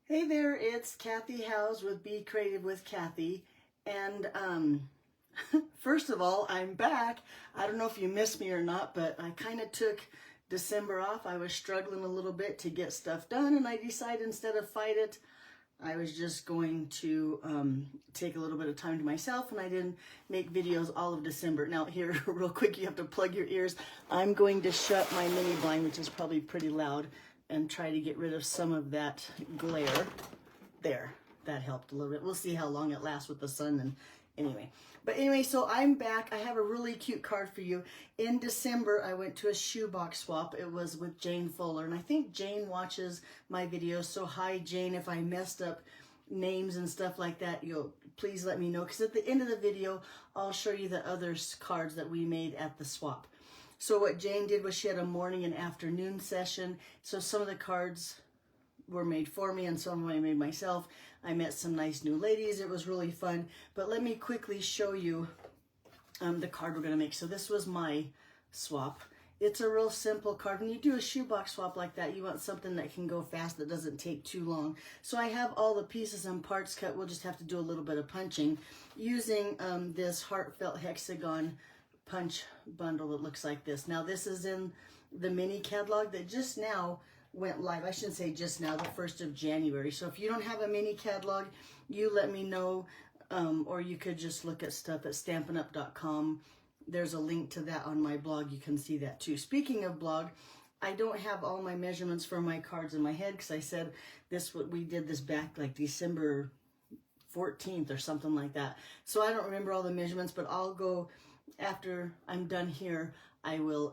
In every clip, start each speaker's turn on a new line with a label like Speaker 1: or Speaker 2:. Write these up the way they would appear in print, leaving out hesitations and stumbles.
Speaker 1: Hey there, it's Kathy Howes with Be Creative with Kathy. And first of all, I'm back. I don't know if you missed me or not, but I kind of took December off. I was struggling a little bit to get stuff done, and I decided instead of fight it, I was just going to take a little bit of time to myself, and I didn't make videos all of December. Now here, real quick, you have to plug your ears. I'm going to shut my mini blind, which is probably pretty loud, and try to get rid of some of that glare. There, that helped a little bit. We'll see how long it lasts with the sun and anyway, so I'm back. I have a really cute card for you. In December, I went to a shoebox swap. It was with Jane Fuller, and I think Jane watches my videos. So hi, Jane. If I messed up names and stuff like that, you'll please let me know, because at the end of the video, I'll show you the other cards that we made at the swap. So what Jane did was she had a morning and afternoon session. So some of the cards were made for me and some of them I made myself. I met some nice new ladies. It was really fun. But let me quickly show you the card we're going to make. So this was my swap. It's a real simple card. When you do a shoebox swap like that, you want something that can go fast, that doesn't take too long. So I have all the pieces and parts cut. We'll just have to do a little bit of punching using this heartfelt hexagon punch bundle that looks like this. Now this is in the mini catalog that just now went live. I shouldn't say just now, the 1st of January. So if you don't have a mini catalog, you let me know, or you could just look at stuff at stampinup.com. There's a link to that on my blog. You can see that too. Speaking of blog, I don't have all my measurements for my cards in my head, because I said we did this back like December 14th or something like that. So I don't remember all the measurements, but I'll go after I'm done here. I will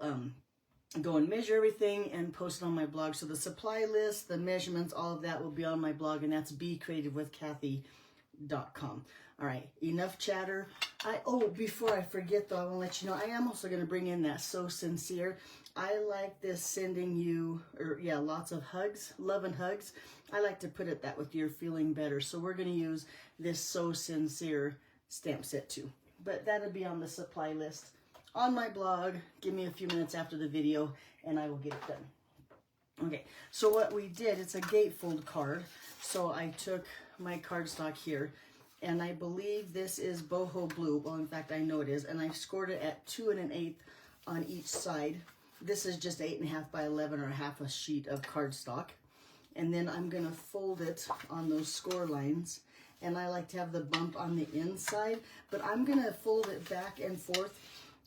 Speaker 1: go and measure everything and post it on my blog. So the supply list, the measurements, all of that will be on my blog, and that's becreativewithkathy.com. All right, enough chatter. Before I forget though, I want to let you know, I am also going to bring in that So Sincere. I like this sending you, lots of hugs, love and hugs. I like to put it that with you're feeling better. So we're going to use this So Sincere stamp set too. But that'll be on the supply list on my blog. Give me a few minutes after the video and I will get it done. Okay, so what we did, it's a gatefold card. So I took my cardstock here, and I believe this is boho blue. Well, in fact, I know it is. And I scored it at 2 1/8 on each side. This is just 8.5 by 11, or half a sheet of cardstock. And then I'm gonna fold it on those score lines. And I like to have the bump on the inside, but I'm gonna fold it back and forth,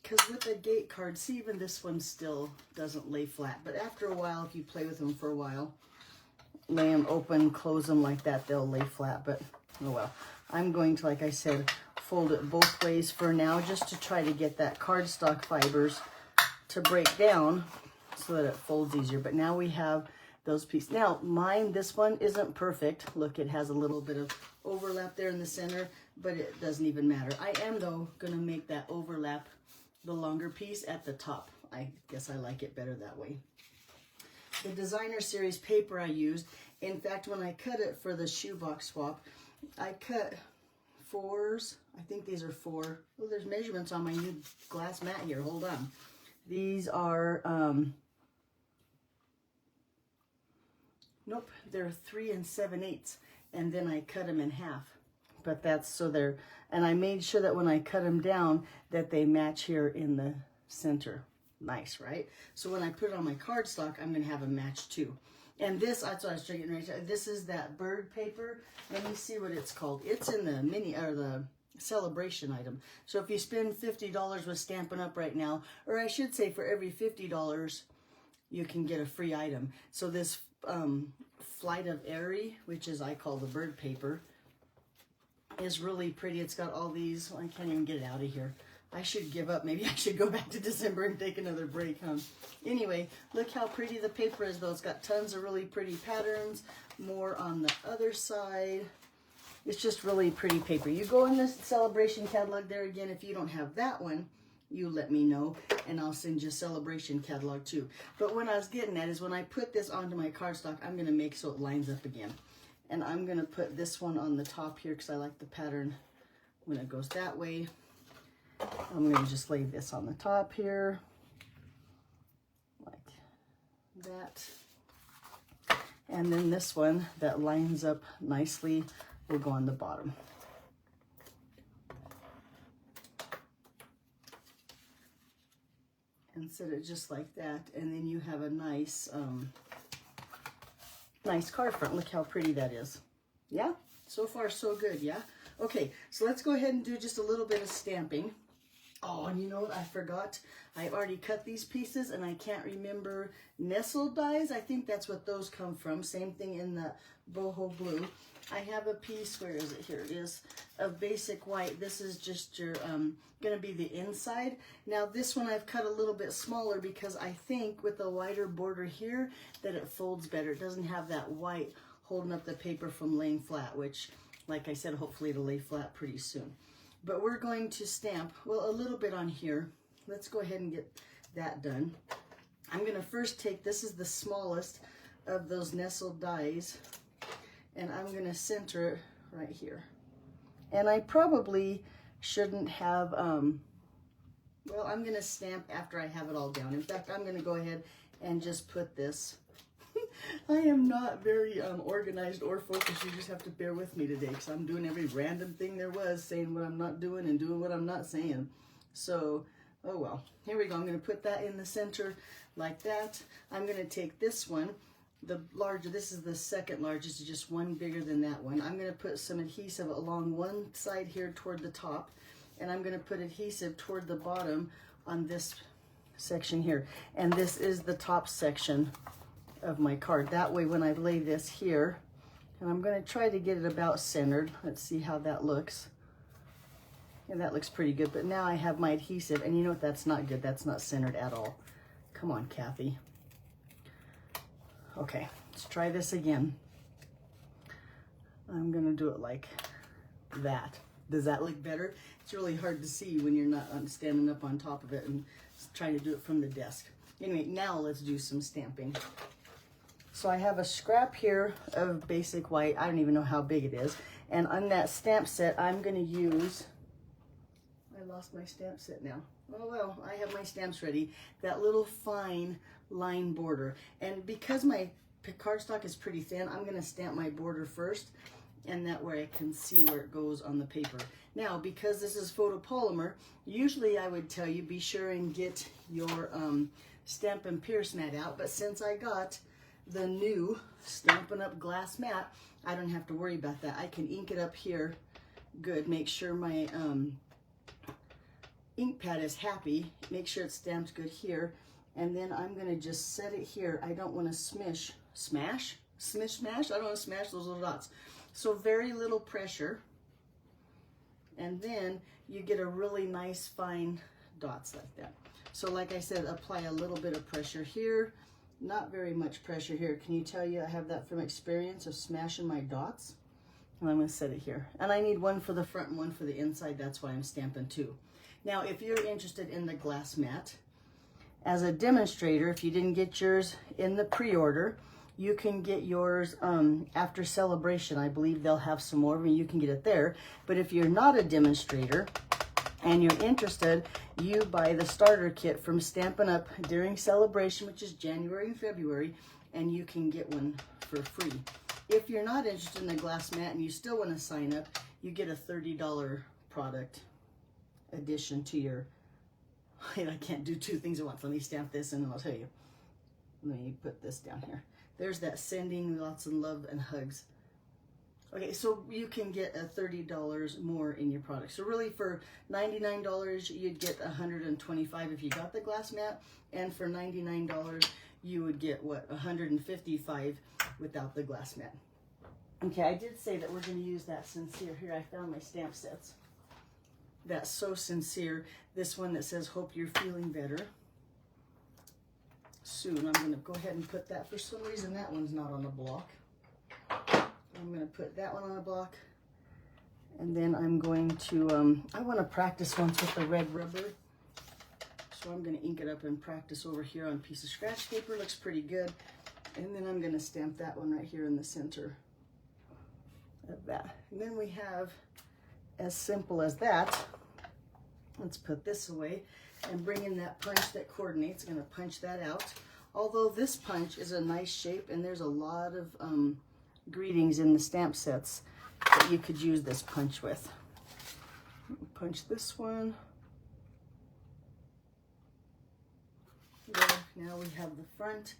Speaker 1: because with the gate card, see, even this one still doesn't lay flat. But after a while, if you play with them for a while, lay them open, close them like that, they'll lay flat. But oh well. I'm going to, like I said, fold it both ways for now, just to try to get that cardstock fibers to break down so that it folds easier. But now we have those pieces. Now mine, this one isn't perfect. Look, it has a little bit of overlap there in the center, but it doesn't even matter. I am though gonna make that overlap the longer piece at the top. I guess I like it better that way. The designer series paper I used, in fact, when I cut it for the shoebox swap, I cut 4s. I think these are 4. Oh, there's measurements on my new glass mat here. Hold on. These are nope, they're 3 7/8, and then I cut them in half. But that's so they're, and I made sure that when I cut them down that they match here in the center. Nice, right? So when I put it on my cardstock, I'm going to have a match too. And this, that's what I was getting ready to, this is that bird paper. Let me see what it's called. It's in the mini, or the celebration item. So if you spend $50 with Stampin' Up right now, or I should say for every $50, you can get a free item. So this Flight of Airy, which is, I call the bird paper, is really pretty. It's got all these, well, I can't even get it out of here. I should give up. Maybe I should go back to December and take another break, huh? Anyway, look how pretty the paper is, though. It's got tons of really pretty patterns. More on the other side. It's just really pretty paper. You go in this celebration catalog there again. If you don't have that one, you let me know, and I'll send you a celebration catalog too. But what I was getting at is when I put this onto my cardstock, I'm going to make so it lines up again. And I'm going to put this one on the top here because I like the pattern when it goes that way. I'm going to just lay this on the top here, like that. And then this one that lines up nicely will go on the bottom. And set it just like that, and then you have a nice, nice card front. Look how pretty that is. Yeah, so far so good, yeah? Okay, so let's go ahead and do just a little bit of stamping. Oh, and you know what, I forgot. I already cut these pieces, and I can't remember nestled dies. I think that's what those come from. Same thing in the boho blue. I have a piece, where is it? Here it is, of basic white. This is just your, gonna be the inside. Now this one I've cut a little bit smaller because I think with the wider border here that it folds better. It doesn't have that white holding up the paper from laying flat, which, like I said, hopefully it'll lay flat pretty soon. But we're going to stamp, well, a little bit on here. Let's go ahead and get that done. I'm gonna first take, this is the smallest of those nestled dies, and I'm gonna center it right here. And I probably shouldn't have, well, I'm gonna stamp after I have it all down. In fact, I'm gonna go ahead and just put this. I am not very organized or focused. You just have to bear with me today because I'm doing every random thing there was, saying what I'm not doing and doing what I'm not saying. So, oh well. Here we go. I'm going to put that in the center like that. I'm going to take this one, the larger, this is the second largest, just one bigger than that one. I'm going to put some adhesive along one side here toward the top, and I'm going to put adhesive toward the bottom on this section here. And this is the top section of my card. That way when I lay this here, and I'm going to try to get it about centered. Let's see how that looks. And that looks pretty good, but now I have my adhesive, and you know what, that's not good. That's not centered at all. Come on, Kathy. Okay, let's try this again. I'm going to do it like that. Does that look better? It's really hard to see when you're not standing up on top of it and trying to do it from the desk. Anyway, now let's do some stamping. So I have a scrap here of basic white. I don't even know how big it is. And on that stamp set, I'm going to use, I lost my stamp set now. Oh well, I have my stamps ready. That little fine line border. And because my cardstock is pretty thin, I'm going to stamp my border first. And that way I can see where it goes on the paper. Now, because this is photopolymer, usually I would tell you be sure and get your Stampin' Pierce mat out. But since I got the new Stampin' Up! Glass mat, I don't have to worry about that. I can ink it up here good, make sure my ink pad is happy, make sure it's stamped good here, and then I'm going to just set it here. I don't want to smash, I don't want to smash those little dots. So very little pressure, and then you get a really nice fine dots like that. So like I said, apply a little bit of pressure here, not very much pressure here. Can you tell you I have that from experience of smashing my dots? And I'm going to set it here. And I need one for the front and one for the inside. That's why I'm stamping two. Now, if you're interested in the glass mat, as a demonstrator, if you didn't get yours in the pre-order, you can get yours after celebration. I believe they'll have some more, and you can get it there. But if you're not a demonstrator and you're interested, you buy the starter kit from Stampin' Up! During celebration, which is January and February, and you can get one for free. If you're not interested in the glass mat and you still want to sign up, you get a $30 product addition to your, I can't do two things at once. Let me stamp this and then I'll tell you. Let me put this down here. There's that sending lots of love and hugs. Okay, so you can get a $30 more in your product. So really for $99, you'd get $125 if you got the glass mat. And for $99, you would get, what, $155 without the glass mat. Okay, I did say that we're going to use that sincere. Here, I found my stamp sets. That's so sincere. This one that says, hope you're feeling better soon. I'm going to go ahead and put that. For some reason, that one's not on the block. I'm going to put that one on a block. And then I'm going to, I want to practice once with the red rubber. So I'm going to ink it up and practice over here on a piece of scratch paper. Looks pretty good. And then I'm going to stamp that one right here in the center of that. And then we have, as simple as that, let's put this away and bring in that punch that coordinates. I'm going to punch that out. Although this punch is a nice shape, and there's a lot of greetings in the stamp sets that you could use this punch with. Punch this one. There, now we have the front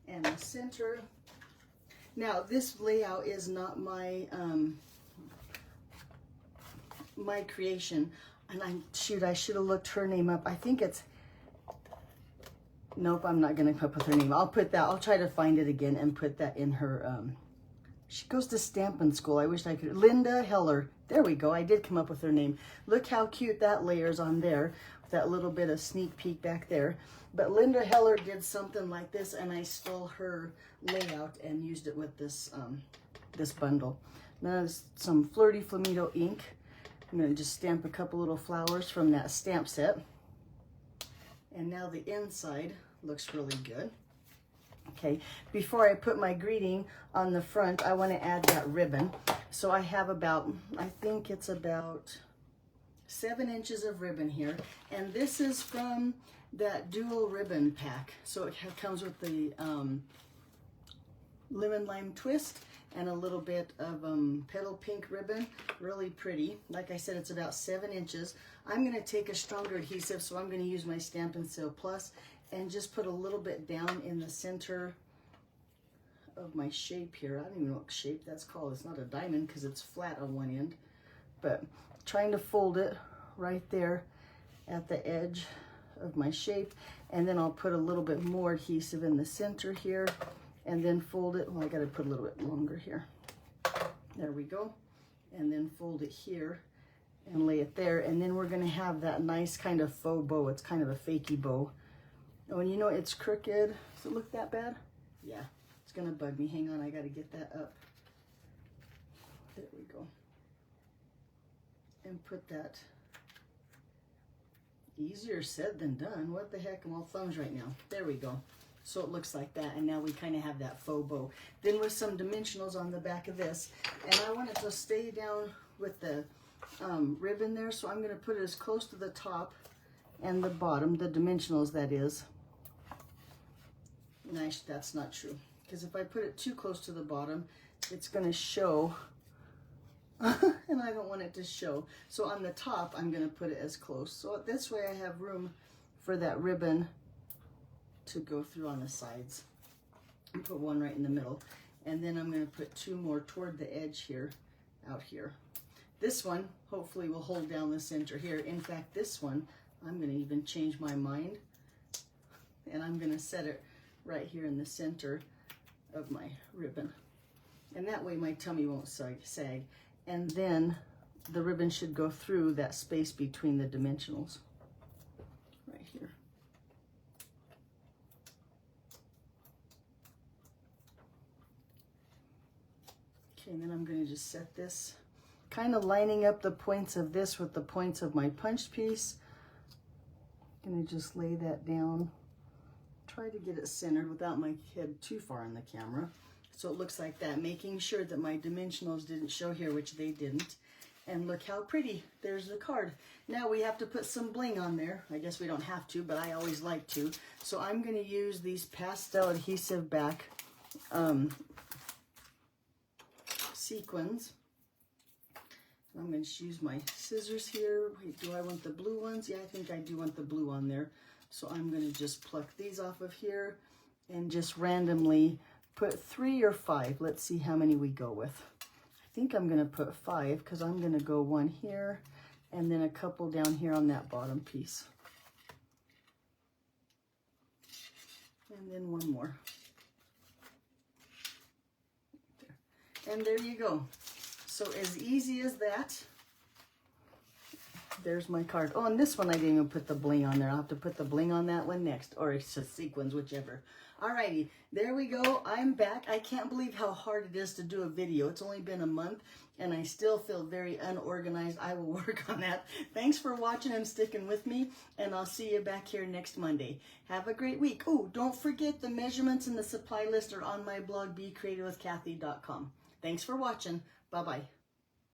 Speaker 1: and the center. Now this layout is not my my creation, and I should have looked her name up. I think it's, nope, I'm not gonna come up with her name. I'll try to find it again and put that in her, she goes to Stampin' School. I wish I could, Linda Heller. There we go, I did come up with her name. Look how cute that layers on there, with that little bit of sneak peek back there. But Linda Heller did something like this, and I stole her layout and used it with this, this bundle. Now there's some Flirty Flamingo ink. I'm gonna just stamp a couple little flowers from that stamp set. And now the inside looks really good. Okay, before I put my greeting on the front, I want to add that ribbon. So I have about, I think it's about 7 inches of ribbon here. And this is from that dual ribbon pack. So it comes with the lemon lime twist and a little bit of petal pink ribbon. Really pretty. Like I said, it's about 7 inches. I'm going to take a stronger adhesive, so I'm going to use my Stampin' Seal Plus and just put a little bit down in the center of my shape here. I don't even know what shape that's called. It's not a diamond because it's flat on one end, but trying to fold it right there at the edge of my shape, and then I'll put a little bit more adhesive in the center here and then fold it. Well, I got to put a little bit longer here. There we go. And then fold it here and lay it there, and then we're going to have that nice kind of faux bow. It's kind of a fakey bow. Oh, and you know it's crooked. Does it look that bad? Yeah, it's gonna bug me. Hang on, I gotta get that up. There we go. And put that, easier said than done. What the heck, I'm all thumbs right now. There we go. So it looks like that, and now we kind of have that faux bow. Then with some dimensionals on the back of this, and I want it to stay down with the ribbon there, so I'm gonna put it as close to the top and the bottom, the dimensionals that is. Nice, that's not true, because if I put it too close to the bottom, it's going to show, and I don't want it to show. So on the top, I'm going to put it as close. So this way I have room for that ribbon to go through on the sides. And put one right in the middle, and then I'm going to put 2 more toward the edge here, out here. This one hopefully will hold down the center here. In fact, this one, I'm going to even change my mind, and I'm going to set it right here in the center of my ribbon. And that way my tummy won't sag. And then the ribbon should go through that space between the dimensionals. Right here. Okay, and then I'm going to just set this, kind of lining up the points of this with the points of my punched piece. I'm going to just lay that down. Try to get it centered without my head too far in the camera. So it looks like that, making sure that my dimensionals didn't show here, which they didn't. And look how pretty, there's the card. Now we have to put some bling on there. I guess we don't have to, but I always like to. So I'm gonna use these pastel adhesive back sequins. I'm going to use my scissors here. Wait, do I want the blue ones? Yeah, I think I do want the blue on there. So I'm going to just pluck these off of here and just randomly put 3 or 5. Let's see how many we go with. I think I'm going to put 5 because I'm going to go 1 here and then a couple down here on that bottom piece. And then 1 more. There. And there you go. So as easy as that. There's my card. Oh, and this one I didn't even put the bling on there. I'll have to put the bling on that one next, or it's just sequins, whichever. Alrighty, there we go. I'm back. I can't believe how hard it is to do a video. It's only been a month, and I still feel very unorganized. I will work on that. Thanks for watching and sticking with me, and I'll see you back here next Monday. Have a great week. Oh, don't forget the measurements and the supply list are on my blog, becreativewithkathy.com. Thanks for watching. Bye-bye.